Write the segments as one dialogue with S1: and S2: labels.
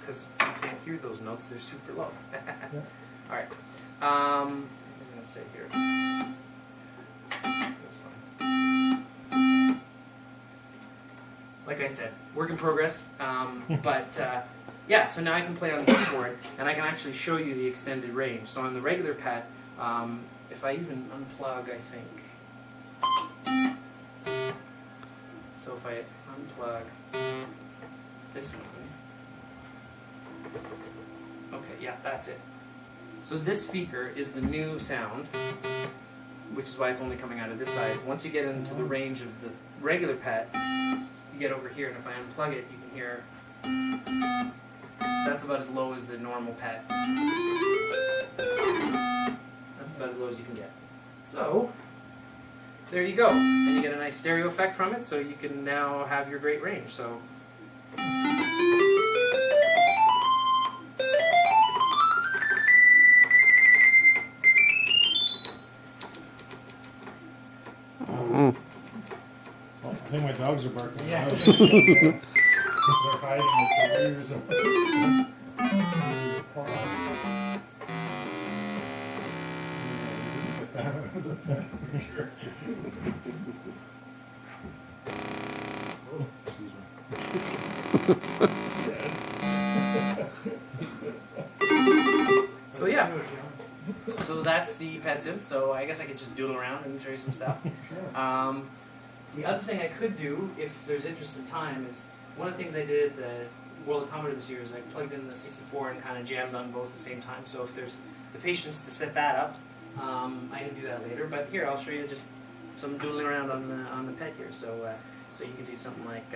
S1: because you can't hear those notes, they're super low.
S2: Yeah.
S1: Alright. I was going to say here. That's fine. Like I said, work in progress. But yeah, so now I can play on the keyboard, and I can actually show you the extended range. So on the regular pet, if I even unplug, I think. So if I unplug this one. Okay, yeah, that's it. So this speaker is the new sound, which is why it's only coming out of this side. Once you get into the range of the regular pet, you get over here, and if I unplug it, you can hear that's about as low as the normal pet. That's about as low as you can get. So there you go. And you get a nice stereo effect from it, so you can now have your great range. So
S2: I think my dogs are barking.
S3: Yeah.
S2: They're hiding with their ears up. For sure. Oh, excuse me.
S1: so yeah. So that's the pet synth. So I guess I could just doodle around and show you some stuff. The other thing I could do, if there's interest in time, is one of the things I did at the World of Commodore this year is I plugged in the 64 and kind of jammed on both at the same time. So if there's the patience to set that up, I can do that later. But here, I'll show you just some doodling around on the pet here. So so you can do something like.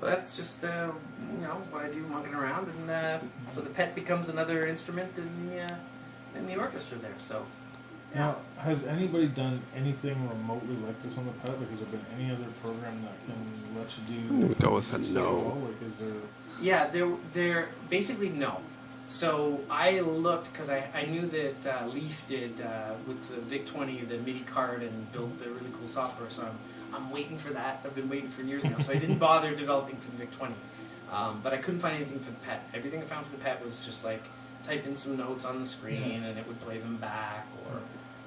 S1: That's just you know, what I do monkeying around, and so the pet becomes another instrument in the orchestra there. So yeah.
S2: Now, has anybody done anything remotely like this on the pet? Like, has there been any other program that can let you do?
S4: Go with a no.
S2: Like, is there?
S1: Yeah, there basically no. So I looked because I knew that Leaf did with the VIC-20 the MIDI card and built the really cool software. So I'm waiting for that. I've been waiting for years now. So I didn't bother developing for the VIC-20. But I couldn't find anything for the pet. Everything I found for the pet was just like type in some notes on the screen and it would play them back, or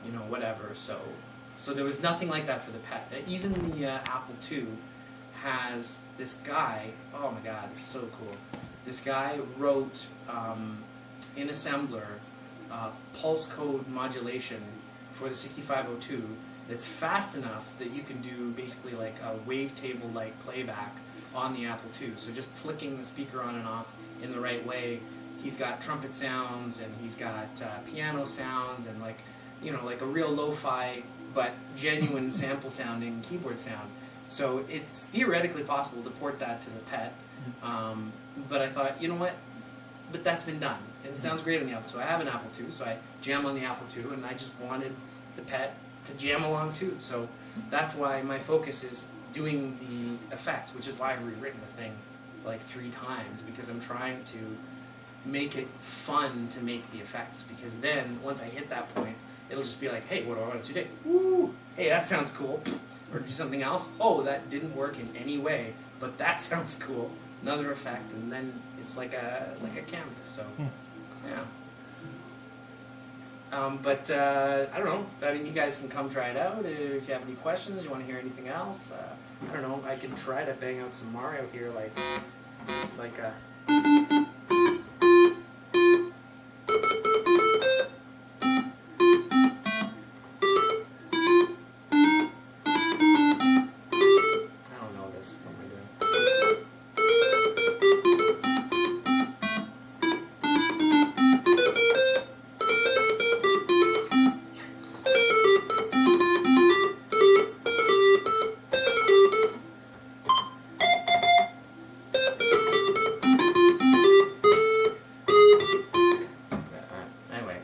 S1: you know, whatever. So there was nothing like that for the pet. Even the Apple II has this guy. Oh my God, it's so cool. This guy wrote in assembler pulse code modulation for the 6502 that's fast enough that you can do basically like a wavetable like playback on the Apple II. So just flicking the speaker on and off in the right way. He's got trumpet sounds and he's got piano sounds and like, you know, like a real lo-fi but genuine sample sounding keyboard sound. So it's theoretically possible to port that to the pet. But I thought, you know what? But that's been done. And it sounds great on the Apple II. I have an Apple II, so I jam on the Apple II, and I just wanted the pet to jam along too. So that's why my focus is doing the effects, which is why I've rewritten the thing like 3 times, because I'm trying to make it fun to make the effects, because then once I hit that point, it'll just be like, hey, what do I want to do? Woo! Hey, that sounds cool. Or do something else. Oh, that didn't work in any way, but that sounds cool. Another effect, and then it's like a canvas. So, yeah. But I don't know. I mean, you guys can come try it out if you have any questions. You want to hear anything else? I don't know. I can try to bang out some Mario here, like a.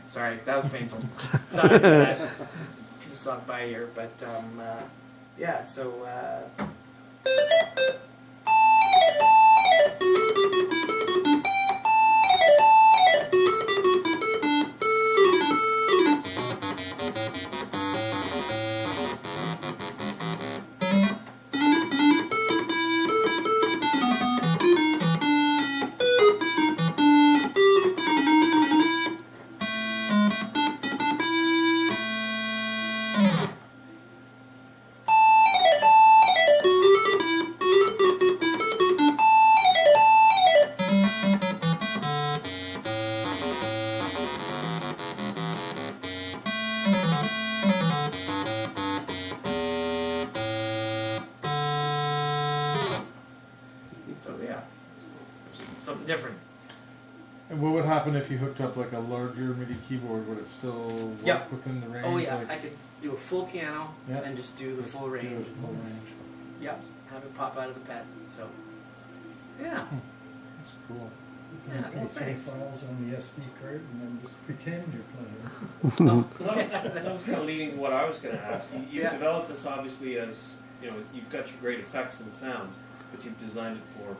S1: Sorry, that was painful. Thought I'd do that. Just off by here, but yeah. So. So yeah, something different.
S2: And what would happen if you hooked up like a larger MIDI keyboard? Would it still work within the range?
S1: Oh yeah,
S2: like,
S1: I could do a full piano and just do the full range.
S2: Do a full range.
S1: Yep, have it pop out of the pet. So yeah,
S2: that's cool.
S3: You
S1: Yeah,
S3: can
S1: well,
S3: put
S1: thanks.
S3: files on the SD card and then just pretend you're playing.
S4: That was kind of leading to what I was going to ask. You've
S1: Yeah.
S4: developed this obviously as, you've got your great effects and sound, but you've designed it for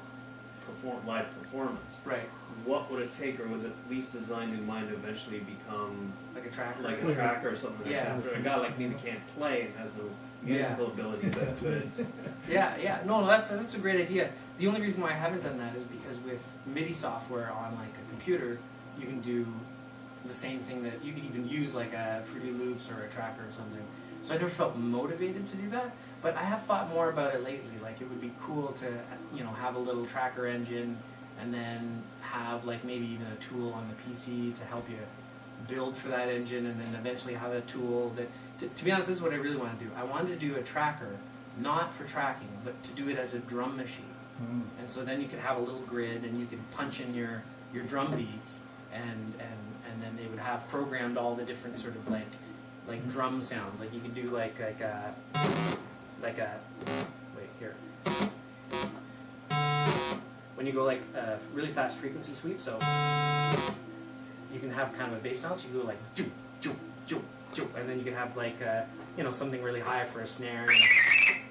S4: live performance.
S1: Right,
S4: What would it take, or was it at least designed in mind to eventually become
S1: like a track.
S4: like a tracker or something like
S1: Yeah.
S4: that? For a guy like me that can't play and has no musical ability, that's good.
S1: Yeah. No, that's a great idea. The only reason why I haven't done that is because with MIDI software on like a computer, you can do the same thing that you could even use like a Fruity Loops or a tracker or something. So I never felt motivated to do that, but I have thought more about it lately. Like it would be cool to have a little tracker engine, and then have like maybe even a tool on the PC to help you build for that engine, and then eventually have a tool that. To be honest, this is what I really want to do. I wanted to do a tracker, not for tracking, but to do it as a drum machine. And so then you could have a little grid, and you could punch in your drum beats, and then they would have programmed all the different sort of like drum sounds. Like you could do like a wait here. When you go like a really fast frequency sweep, so you can have kind of a bass sound. So you go like do do do do, and then you can have like something really high for a snare,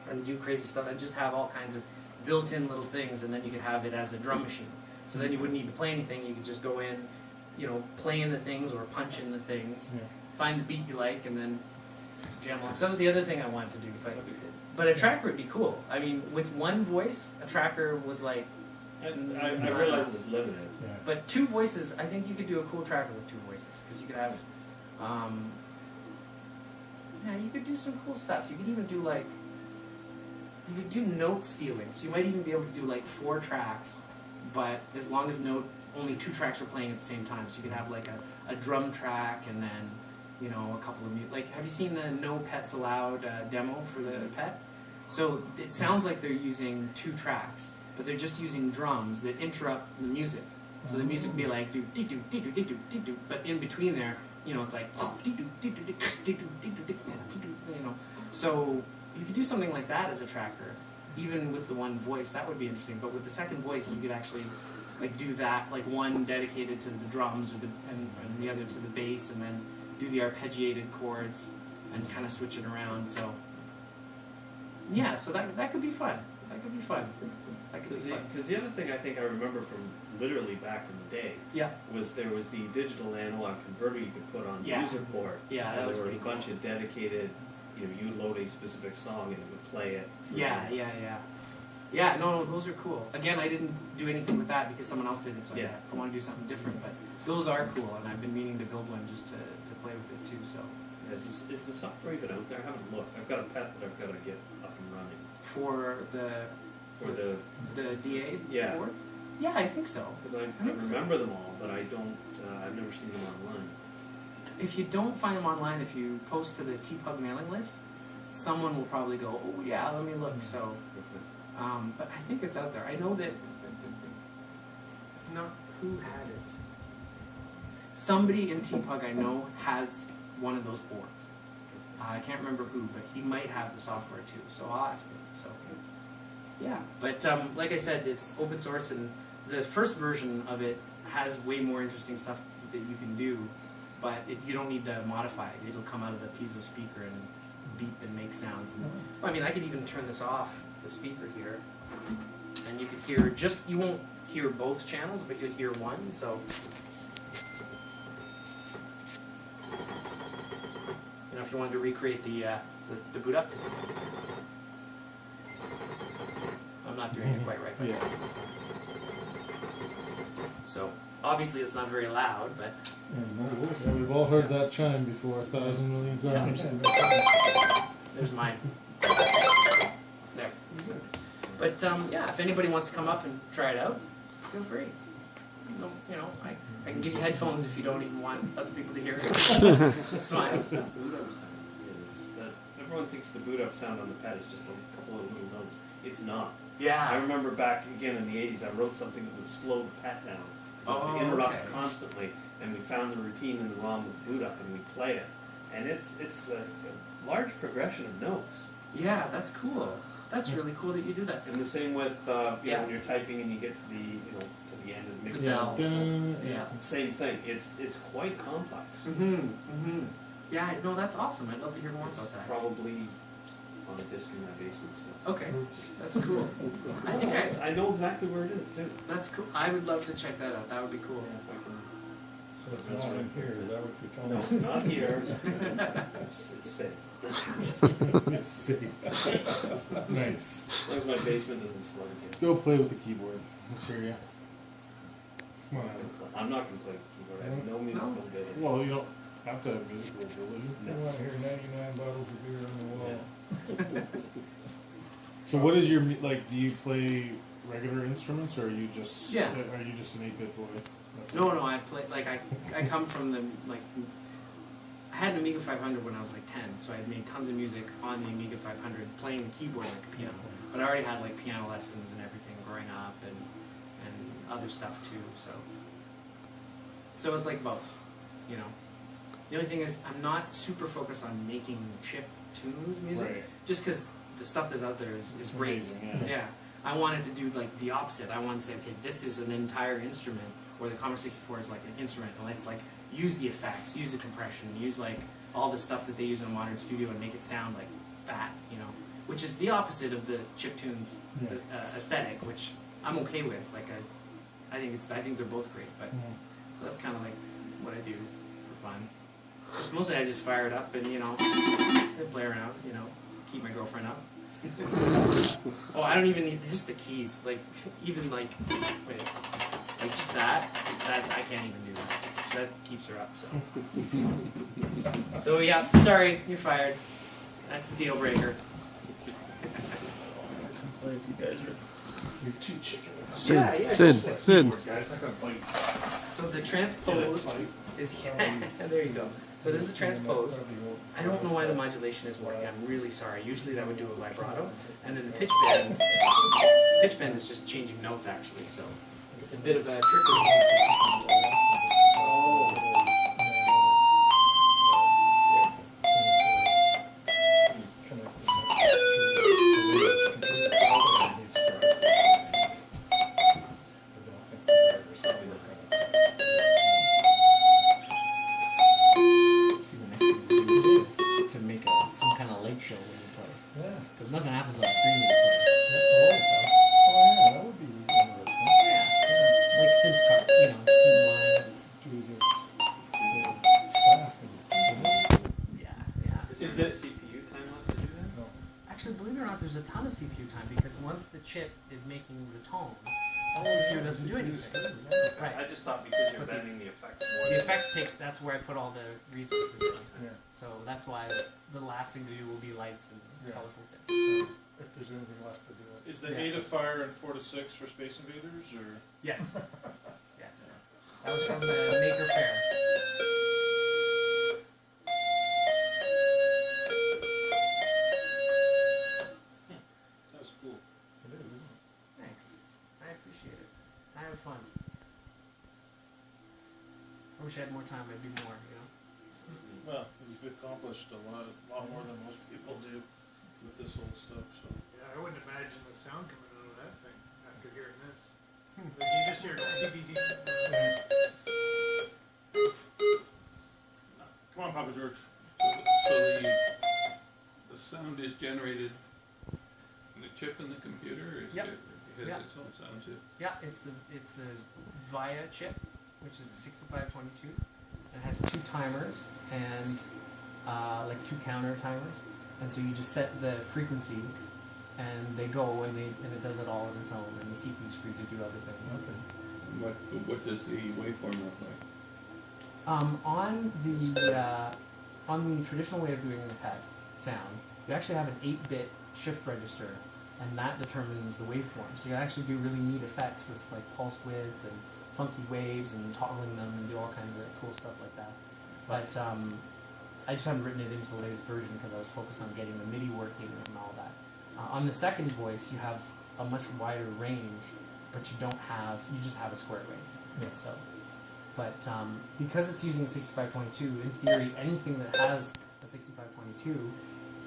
S1: and do crazy stuff, and just have all kinds of built-in little things, and then you could have it as a drum machine. So then you wouldn't need to play anything. You could just go in, play in the things or punch in the things, find the beat you like, and then jam along. So that was the other thing I wanted to do. But a tracker would be cool. I mean, with one voice, a tracker was like.
S4: And I realize it's limited.
S3: Yeah.
S1: But two voices, I think you could do a cool tracker with two voices, because you could have. You could do some cool stuff. You could even do you could do note stealing. So you might even be able to do like 4 tracks, but as long as only 2 tracks are playing at the same time. So you could have like a drum track, and then a couple of have you seen the No Pets Allowed demo for the pet? So it sounds like they're using 2 tracks, but they're just using drums that interrupt the music. So the music would be like do do do do do do do do, but in between there, it's like So you could do something like that as a tracker, even with the one voice. That would be interesting. But with the second voice, you could actually do that, like one dedicated to the drums and the other to the bass, and then do the arpeggiated chords and kind of switch it around. So yeah, so that could be fun. That could be fun. That could be fun.
S4: Because the other thing I think I remember from literally back in the day
S1: Yeah.
S4: was there was the digital analog converter you could put on the
S1: Yeah.
S4: user port.
S1: Yeah, that
S4: and
S1: was
S4: there were a
S1: pretty cool.
S4: bunch of dedicated, you know, you load a specific song and it would play it.
S1: Yeah, yeah, yeah. Yeah, no, those are cool. Again, I didn't do anything with that because someone else did it, so
S4: Yeah.
S1: I want to do something different. But those are cool, and I've been meaning to build one just to play with it too. So
S4: Is the software even out there? I haven't looked. I've got a pet that I've got to get up and running.
S1: for
S4: For the,
S1: the DA
S4: Yeah.
S1: board, yeah, I think so.
S4: because I
S1: think so.
S4: remember them all, but I don't, I've never seen them online.
S1: If you don't find them online, if you post to the TPUG mailing list, someone will probably go, oh yeah, let me look. So, but I think it's out there. I know that. Not who had it. Somebody in TPUG I know has one of those boards. I can't remember who, but he might have the software too. So I'll ask him. So yeah, but like I said, it's open source, and the first version of it has way more interesting stuff that you can do. But you don't need to modify it. It'll come out of the piezo speaker and beep and make sounds. And, I mean, I could even turn this off, the speaker here, and you could hear you won't hear both channels, but you'll hear one. So, you know, if you wanted to recreate the boot up, I'm not doing it quite right. But
S2: Yeah.
S1: so obviously it's not very loud, but.
S2: Yeah, we've all heard that chime before 1,000 million times.
S1: There's mine. There. But yeah, if anybody wants to come up and try it out, feel free. No, you know, I can give you headphones if you don't even want other people to hear it. It's fine.
S4: The boot up sound is that everyone thinks the boot up sound on the pad is just a couple of little notes. It's not. I
S1: Yeah.
S4: remember back again in the 80s, I wrote something that would slow the pad down. Because it would interrupt
S1: okay.
S4: constantly, and we found the routine in the ROM with boot up, and we play it. And it's a large progression of notes.
S1: Yeah, that's cool. That's really cool that you do that.
S4: And the same with you
S1: Yeah.
S4: know, when you're typing and you get to the end of the mix.
S1: The bells.
S2: Yeah.
S4: Same thing. It's quite complex.
S1: Yeah, no, that's awesome. I'd love to hear more
S4: It's
S1: about that.
S4: probably on a disc in my basement still.
S1: Okay, that's cool. I think
S4: I know exactly where it is too.
S1: that's cool. I would love to check that out. That would be cool.
S4: Yeah, if I can.
S3: So it's not in here, is that what you're telling
S4: No,
S3: us?
S4: it's not here. It's safe.
S2: It's safe. Nice.
S4: As long as my basement doesn't flood again.
S2: Go play with the keyboard. Let's hear you. Come on.
S4: I'm not going to play with the keyboard. I have no musical ability.
S2: Well, you don't have to have musical ability.
S3: You want to hear 99 bottles of beer on the wall.
S2: So what is your, like, do you play regular instruments, or are you just,
S1: Yeah.
S2: are you just an 8-bit boy?
S1: No, I play like I come from the like. I had an Amiga 500 when I was like 10, so I had made tons of music on the Amiga 500, playing the keyboard like a piano. But I already had like piano lessons and everything growing up, and other stuff too. So it's like both, you know. The only thing is, I'm not super focused on making chip tunes music,
S2: Right.
S1: just because the stuff that's out there is great.
S2: Amazing, yeah.
S1: Yeah, I wanted to do like the opposite. I wanted to say, okay, this is an entire instrument, or the Commodore 64 is like an instrument, and let's like use the effects, use the compression, use like all the stuff that they use in a modern studio, and make it sound like that, you know, which is the opposite of the chiptunes aesthetic, which I'm okay with. Like I think they're both great, but so that's kind of like what I do for fun. Mostly I just fire it up and, you know, play around, you know, keep my girlfriend up. Oh, I don't even need, just the keys, like, even like, wait, like just that, I can't even do that. That keeps her up, so. So yeah, sorry, you're fired. That's a deal breaker.
S2: Play if you guys are, you're too chicken.
S1: Yeah,
S5: Sid.
S2: Guys, not gonna bite.
S1: So the transpose is, there you go. So this is transpose. I don't know why the modulation is working. I'm really sorry. Usually that would do a vibrato. And then the pitch bend is just changing notes actually. So it's a bit of a tricky.
S6: To make some kind of light show when you play.
S3: Yeah.
S6: Because nothing happens on screen when you play.
S3: yeah, that would be interesting.
S1: Yeah. Like synth card, synth line.
S3: Do the staff and,
S1: Yeah.
S4: Is there CPU time left to do that?
S3: no.
S1: Actually, believe it or not, there's a ton of CPU time because once the chip is making the tone, the
S3: Oh,
S1: CPU
S3: yeah,
S1: doesn't do
S3: CPU's
S1: anything.
S3: good, yeah.
S1: Right.
S4: I just thought because you're
S1: But the-
S4: bending the effects more.
S1: The effects that's where I put all the resources in.
S3: Yeah.
S1: So that's why the last thing to do will be lights and
S3: Yeah.
S1: colorful bits.
S3: If there's anything left to do it.
S2: Is the
S1: Yeah.
S2: 8 of fire and 4 to 6 for Space Invaders, or?
S1: Yes. Yes. That was from the Maker Fair.
S2: That's cool.
S3: It is, isn't it?
S1: Thanks. I appreciate it. I have fun. I wish I had more time. I'd do more.
S2: Well, you've accomplished a lot more than most people do with this old stuff, so.
S5: Yeah, I wouldn't imagine the sound coming out of that thing after hearing this. Like you just hear
S2: Come on, Papa George.
S6: So the sound is generated in the chip in the computer, or is
S1: Yep.
S6: it has
S1: Yep.
S6: its own sound chip?
S1: Yeah, it's the VIA chip, which is a 6522. It has 2 timers and like 2 counter timers, and so you just set the frequency, and they go and it does it all on its own, and the CPU's free to do other things.
S6: What does the waveform look like?
S1: On the traditional way of doing the PET sound, you actually have an 8-bit shift register, and that determines the waveform. So you actually do really neat effects with like pulse width and funky waves and toggling them and do all kinds of cool stuff like that. But I just haven't written it into the latest version because I was focused on getting the MIDI working and all that. On the second voice, you have a much wider range, but you just have a square wave.
S3: Yeah.
S1: So, but because it's using 6522, in theory, anything that has a 6522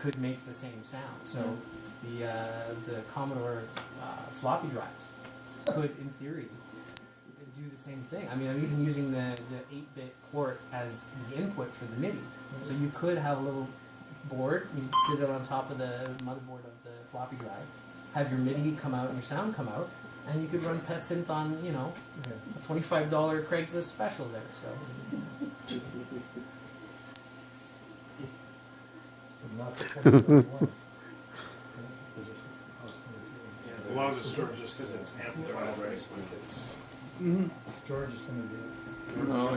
S1: could make the same sound. So the Commodore floppy drives could, in theory, do the same thing. I mean, I'm even using the 8-bit port as the input for the MIDI. So you could have a little board, you sit it on top of the motherboard of the floppy drive, have your MIDI come out and your sound come out, and you could run Pet Synth on, a $25 Craigslist special there. So
S3: But not the 2021.
S2: A lot of the stores, just because it's amplified, right? It's.
S3: George is gonna do it.
S6: No,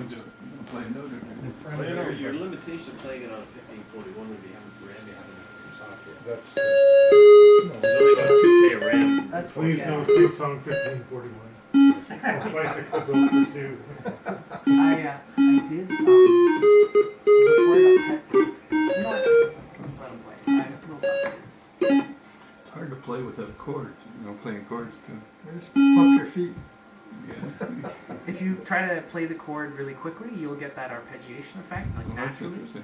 S6: play no different.
S3: In front
S4: Well,
S3: of
S4: your
S3: everybody.
S4: limitation of playing it on a 1541 would be having for RAM, having software.
S3: That's true. No,
S4: There's only got 2K of RAM.
S1: that's
S5: Please don't sing song 1541. Bicycle built for 2.
S1: I did before I got Pet Disc. You know what? Let's let him play. I have no problem.
S6: It's hard to play without chords, playing chords too.
S3: Just pump your feet.
S6: Yeah.
S1: If you try to play the chord really quickly, you'll get that arpeggiation effect, like
S6: Well, that's
S1: naturally.
S6: interesting.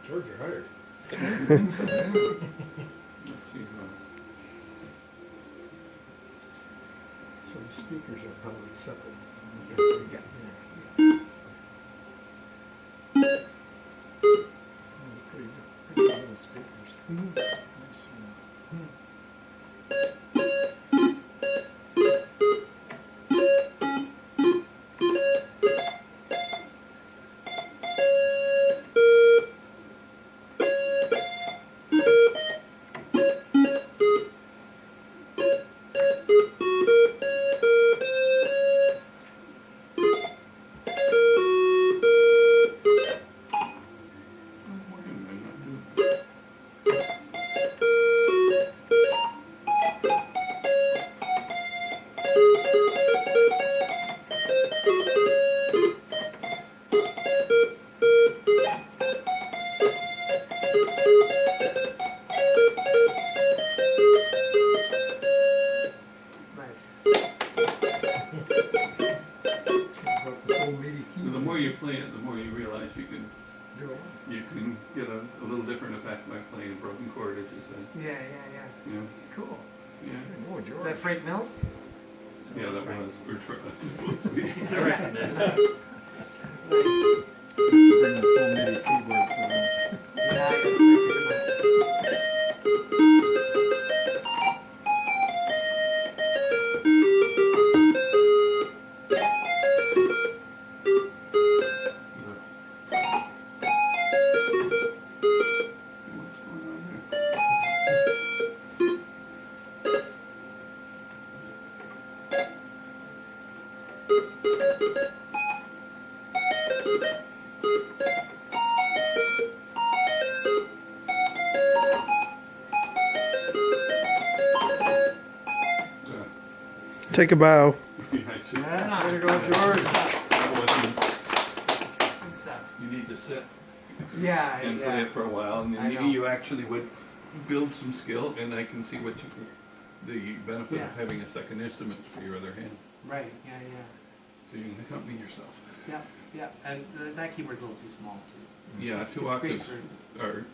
S2: George, you're hired.
S3: So the speakers are probably separate.
S1: Yeah.
S3: speakers. I see.
S1: Nice.
S3: About the full MIDI
S6: The
S3: keyboard.
S6: more you play it, the more you realize you can
S3: Do it.
S6: get a little different effect by playing a broken chord, as you said.
S1: Yeah, yeah,
S6: You know?
S1: yeah. Cool.
S6: Yeah.
S3: Oh, George.
S1: Is that Frank Mills?
S6: Yeah, that was. We're trying.
S1: I reckon that. Nice.
S3: Bring the full MIDI keyboard for that.
S1: Yeah, I gotta start doing that.
S6: What's going on there?
S5: Take a bow.
S6: Yeah, I should-
S3: Yeah, way to go, George.
S6: that wasn't-
S1: Good stuff.
S6: You need to sit
S1: Yeah,
S6: and play
S1: yeah.
S6: it for a while, and
S1: I
S6: then maybe
S1: know.
S6: you actually would build some skill, and I can see what you, the benefit
S1: Yeah.
S6: of having a second instrument for your other hand,
S1: Right, yeah, yeah.
S6: so you can accompany yourself.
S1: Yeah, yeah. And that keyboard's a little too small, too.
S6: Yeah,
S1: It's
S6: two
S1: great
S6: octaves,
S1: for-
S6: or,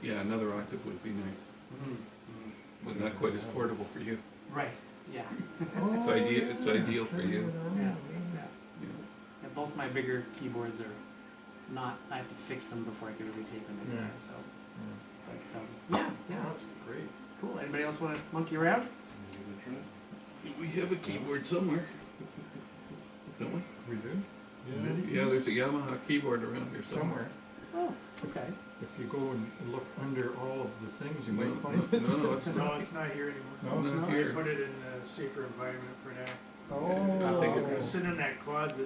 S6: yeah, another octave would be nice, but not quite as portable for you.
S1: Right, yeah.
S6: It's ideal for you.
S1: Yeah, yeah.
S6: You know.
S1: Yeah, both my bigger keyboards are not, I have to fix them before I can really take them anywhere,
S3: Yeah.
S1: so. But, yeah, yeah.
S3: That's great.
S1: Cool. Anybody else want to monkey around?
S6: We have a keyboard somewhere, don't we?
S3: We do?
S6: Yeah, there's a Yamaha keyboard around here somewhere.
S3: Somewhere.
S1: Oh, okay.
S3: If you go and look under all of the things, you
S6: No,
S3: might find it.
S6: no, it's
S5: No,
S6: not,
S5: it's not here anymore.
S3: No?
S6: not
S5: I
S6: here.
S5: put it in a safer environment for now.
S3: Oh.
S6: I think
S5: It was sitting in that closet